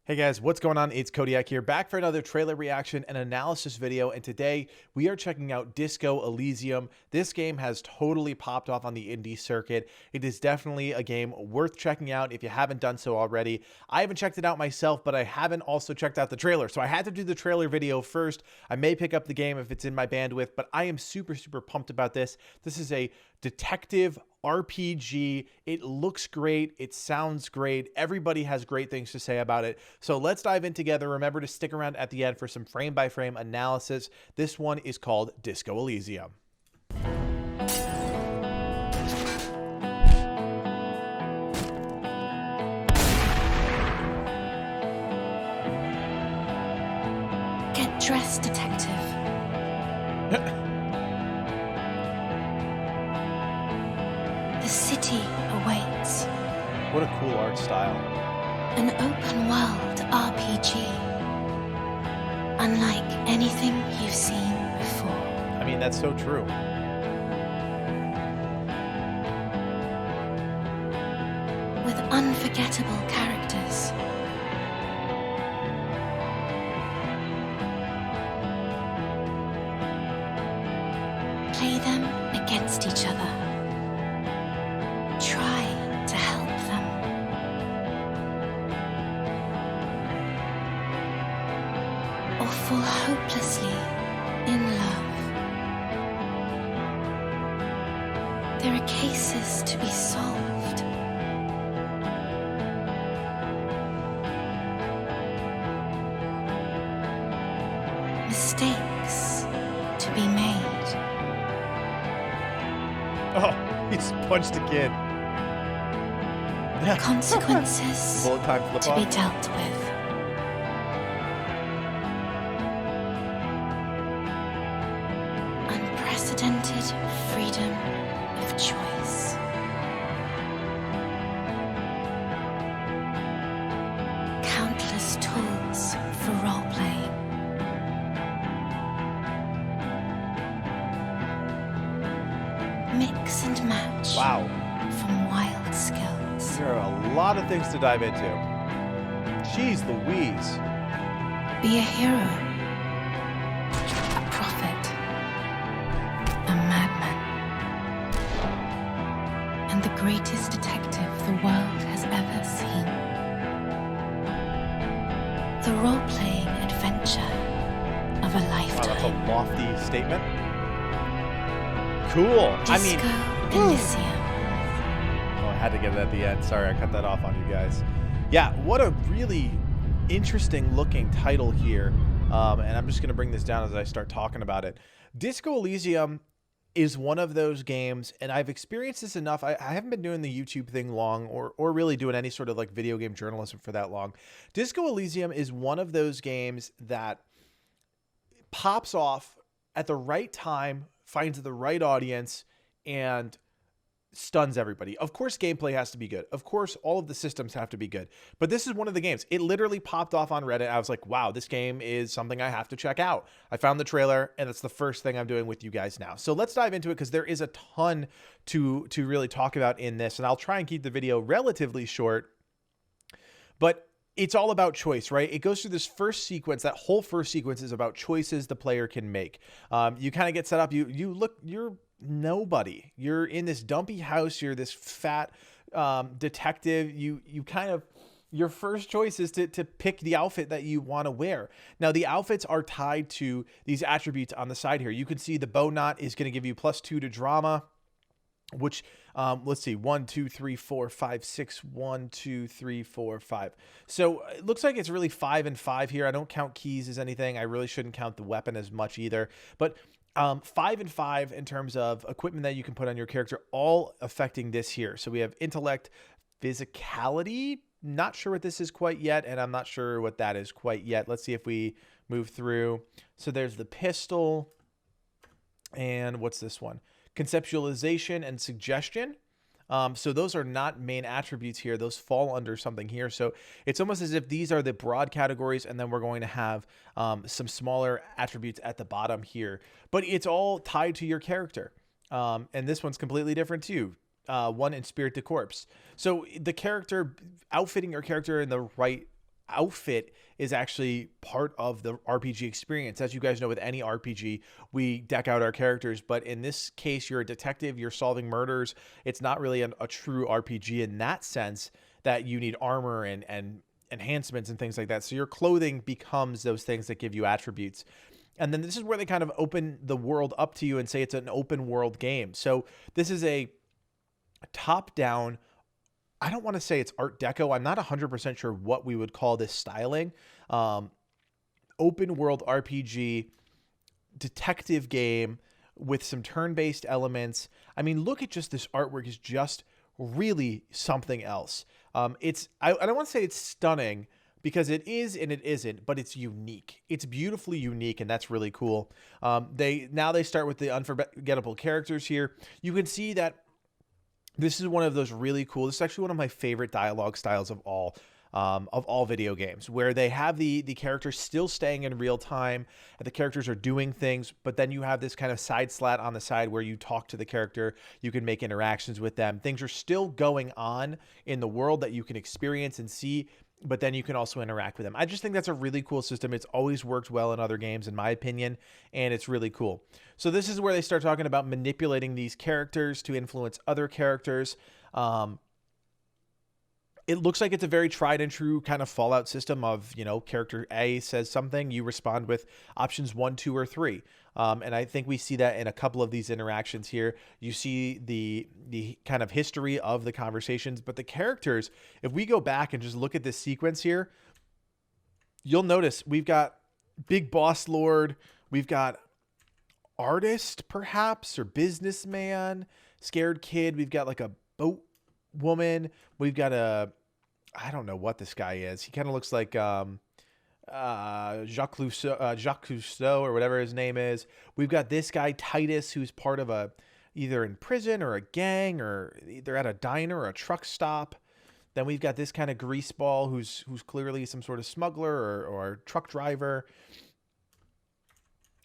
Hey guys, what's going on? It's Codiak here, back for another trailer reaction and analysis video, and today we are checking out Disco Elysium. This game has totally popped off on the indie circuit. It is definitely a game worth checking out if you haven't done so already. I haven't checked it out myself, but I haven't also checked out the trailer, so I had to do the trailer video first. I may pick up the game if it's in my bandwidth, but I am super pumped about this. This is a detective RPG. It looks great. It sounds great. Everybody has great things to say about it. So let's dive in together. Remember to stick around at the end for some frame by frame analysis. This one is called Disco Elysium. Get dressed, detective. The city awaits. What a cool art style. An open world RPG. Unlike anything you've seen before. I mean, that's so true. With unforgettable characters. Play them against each other. Try to help them. Or fall hopelessly in love. There are cases to be solved. Mistakes to be made. Oh, he's punched a kid. Consequences Bullet time flip to be off. dealt with. Unprecedented freedom of choice. Countless tools for role-playing. Mix and match. Wow. From wild skills. There are a lot of things to dive into. Jeez Louise. Be a hero. A prophet. A madman. And the greatest detective the world has ever seen. The role-playing adventure of a Wow, that's lifetime. a lofty statement. Cool. Disco Elysium. Oh, I had to get it at the end. Sorry, I cut that off on you guys. Yeah, what a really interesting looking title here. And I'm just going to bring this down as I start talking about it. Disco Elysium is one of those games, and I've experienced this enough. I haven't been doing the YouTube thing long or really doing any sort of like video game journalism for that long. Disco Elysium is one of those games that pops off at the right time, finds the right audience, and stuns everybody. Of course, gameplay has to be good. Of course, all of the systems have to be good. But this is one of the games. It literally popped off on Reddit. I was like, wow, this game is something I have to check out. I found the trailer, and it's the first thing I'm doing with you guys now. So let's dive into it because there is a ton to really talk about in this, and I'll try and keep the video relatively short. But it's all about choice, right? It goes through this first sequence. That whole first sequence is about choices the player can make. You kind of get set up. You're nobody. You're in this dumpy house. You're this fat detective. Your first choice is to pick the outfit that you want to wear. Now, the outfits are tied to these attributes on the side here. You can see the bow knot is going to give you +2 to drama, which let's see, 1 2 3 4 5 6 1 2 3 4 5. So it looks like it's really 5 and 5 here. I don't count keys as anything. I really shouldn't count the weapon as much either, but 5 and 5 in terms of equipment that you can put on your character, all affecting this here. So we have intellect, physicality. Not sure what this is quite yet, and I'm not sure what that is quite yet. Let's see if we move through. So there's the pistol, and what's this one? Conceptualization and suggestion. So those are not main attributes here. Those fall under something here. So it's almost as if these are the broad categories, and then we're going to have some smaller attributes at the bottom here. But it's all tied to your character. And this one's completely different too. One in Spirit to Corpse. So the character, outfitting your character in the right outfit is actually part of the RPG experience. As you guys know, with any RPG, we deck out our characters, but in this case, you're a detective, you're solving murders. It's not really a true RPG in that sense, that you need armor and enhancements and things like that. So your clothing becomes those things that give you attributes. And then this is where they kind of open the world up to you and say it's an open world game. So this is a top-down, I don't want to say it's Art Deco. I'm not 100% sure what we would call this styling. Open world RPG, detective game with some turn-based elements. I mean, look at just this artwork is just really something else. I don't want to say it's stunning, because it is and it isn't, but it's unique. It's beautifully unique, and that's really cool. They start with the unforgettable characters here. You can see that this is one of those really cool. This is actually one of my favorite dialogue styles of all video games, where they have the characters still staying in real time, and the characters are doing things, but then you have this kind of side slat on the side where you talk to the character, you can make interactions with them. Things are still going on in the world that you can experience and see, but then you can also interact with them. I just think that's a really cool system. It's always worked well in other games, in my opinion, and it's really cool. So this is where they start talking about manipulating these characters to influence other characters. It looks like it's a very tried and true kind of Fallout system of, character A says something, you respond with options 1, 2, or 3. And I think we see that in a couple of these interactions here. You see the kind of history of the conversations, but the characters, if we go back and just look at this sequence here, you'll notice we've got Big Boss Lord, we've got artist perhaps, or businessman, scared kid, we've got like a boat woman, we've got I don't know what this guy is. He kind of looks like Jacques Cousteau or whatever his name is. We've got this guy Titus, who's part of either in prison or a gang, or either at a diner or a truck stop. Then we've got this kind of greaseball who's clearly some sort of smuggler or truck driver.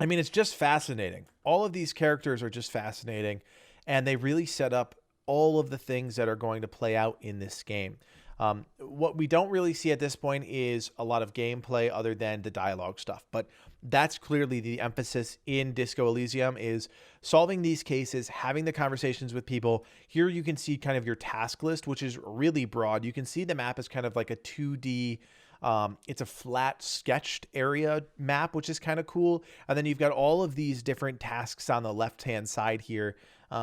I mean, it's just fascinating. All of these characters are just fascinating, and they really set up all of the things that are going to play out in this game. What we don't really see at this point is a lot of gameplay other than the dialogue stuff, but that's clearly the emphasis in Disco Elysium, is solving these cases, having the conversations with people. Here you can see kind of your task list, which is really broad. You can see the map is kind of like a 2D, it's a flat sketched area map, which is kind of cool. And then you've got all of these different tasks on the left-hand side here,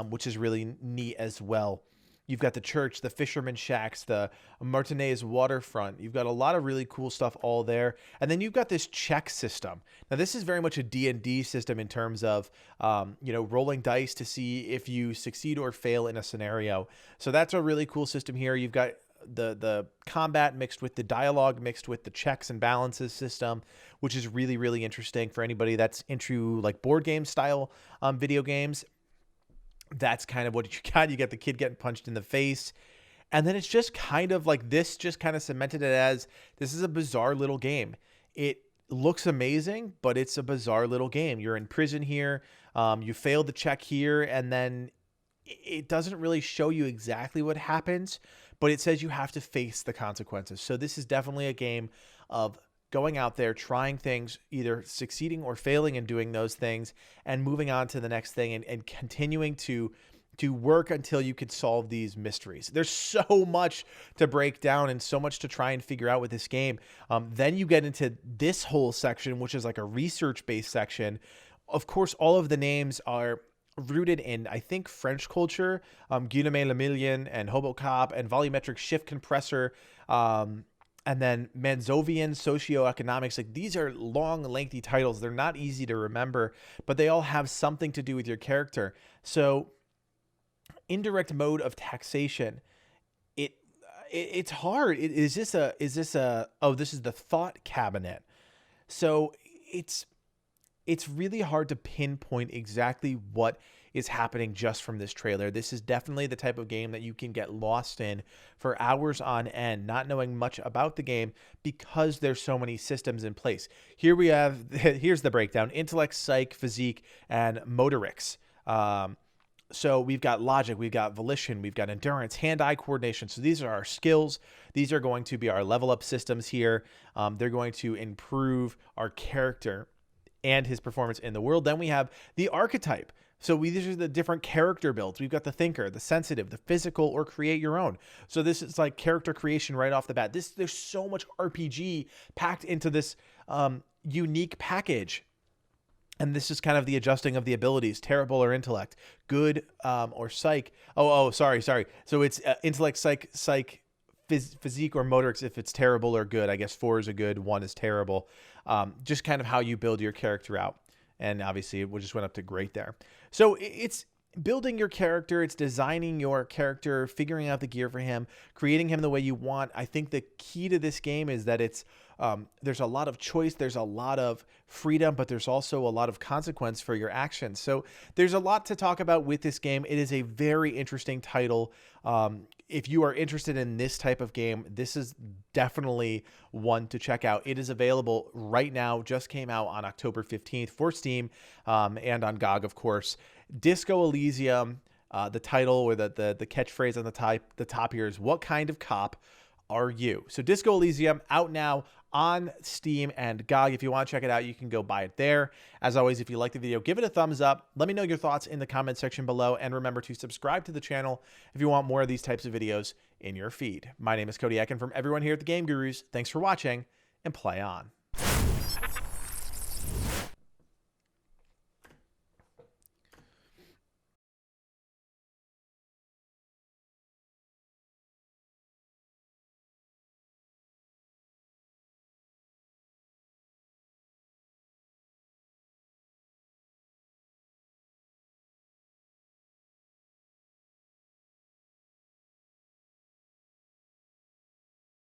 which is really neat as well. You've got the church, the fisherman shacks, the Martinez waterfront. You've got a lot of really cool stuff all there. And then you've got this check system. Now, this is very much a D&D system in terms of, rolling dice to see if you succeed or fail in a scenario. So that's a really cool system here. You've got the combat mixed with the dialogue, mixed with the checks and balances system, which is really, really interesting for anybody that's into like board game style video games. That's kind of what you got. You got the kid getting punched in the face. And then it's just kind of like this just kind of cemented it as this is a bizarre little game. It looks amazing, but it's a bizarre little game. You're in prison here. You failed the check here. And then it doesn't really show you exactly what happens, but it says you have to face the consequences. So this is definitely a game of going out there, trying things, either succeeding or failing in doing those things, and moving on to the next thing, and continuing to work until you could solve these mysteries. There's so much to break down and so much to try and figure out with this game. Then you get into this whole section, which is like a research-based section. Of course, all of the names are rooted in, I think, French culture, Guillaume le Million and Hobocop and volumetric shift compressor, and then Manzovian socioeconomics. Like, these are long, lengthy titles. They're not easy to remember, but they all have something to do with your character. So indirect mode of taxation, it's hard. Is this oh, this is the thought cabinet. So it's really hard to pinpoint exactly what is happening just from this trailer. This is definitely the type of game that you can get lost in for hours on end, not knowing much about the game because there's so many systems in place. Here we have, here's the breakdown: intellect, psych, physique, and motorics. So we've got logic, we've got volition, we've got endurance, hand-eye coordination. So these are our skills. These are going to be our level up systems here. They're going to improve our character and his performance in the world. Then we have the archetype. So these are the different character builds. We've got the thinker, the sensitive, the physical, or create your own. So this is like character creation right off the bat. There's so much RPG packed into this unique package. And this is kind of the adjusting of the abilities, terrible or intellect, good or psych. Sorry. So it's intellect, psych, physique, or motorics if it's terrible or good. I guess 4 is a good, 1 is terrible. Just kind of how you build your character out. And obviously, it just went up to great there. So it's building your character. It's designing your character, figuring out the gear for him, creating him the way you want. I think the key to this game is that it's there's a lot of choice. There's a lot of freedom, but there's also a lot of consequence for your actions. So there's a lot to talk about with this game. It is a very interesting title. If you are interested in this type of game, this is definitely one to check out. It is available right now, just came out on October 15th for Steam and on GOG, of course. Disco Elysium, the title or the catchphrase on the top here is, what kind of cop are you? So Disco Elysium out now on Steam and GOG. If you want to check it out, you can go buy it there. As always, if you like the video, give it a thumbs up. Let me know your thoughts in the comment section below. And remember to subscribe to the channel if you want more of these types of videos in your feed. My name is Codiak, and from everyone here at the Game Gurus, thanks for watching and play on.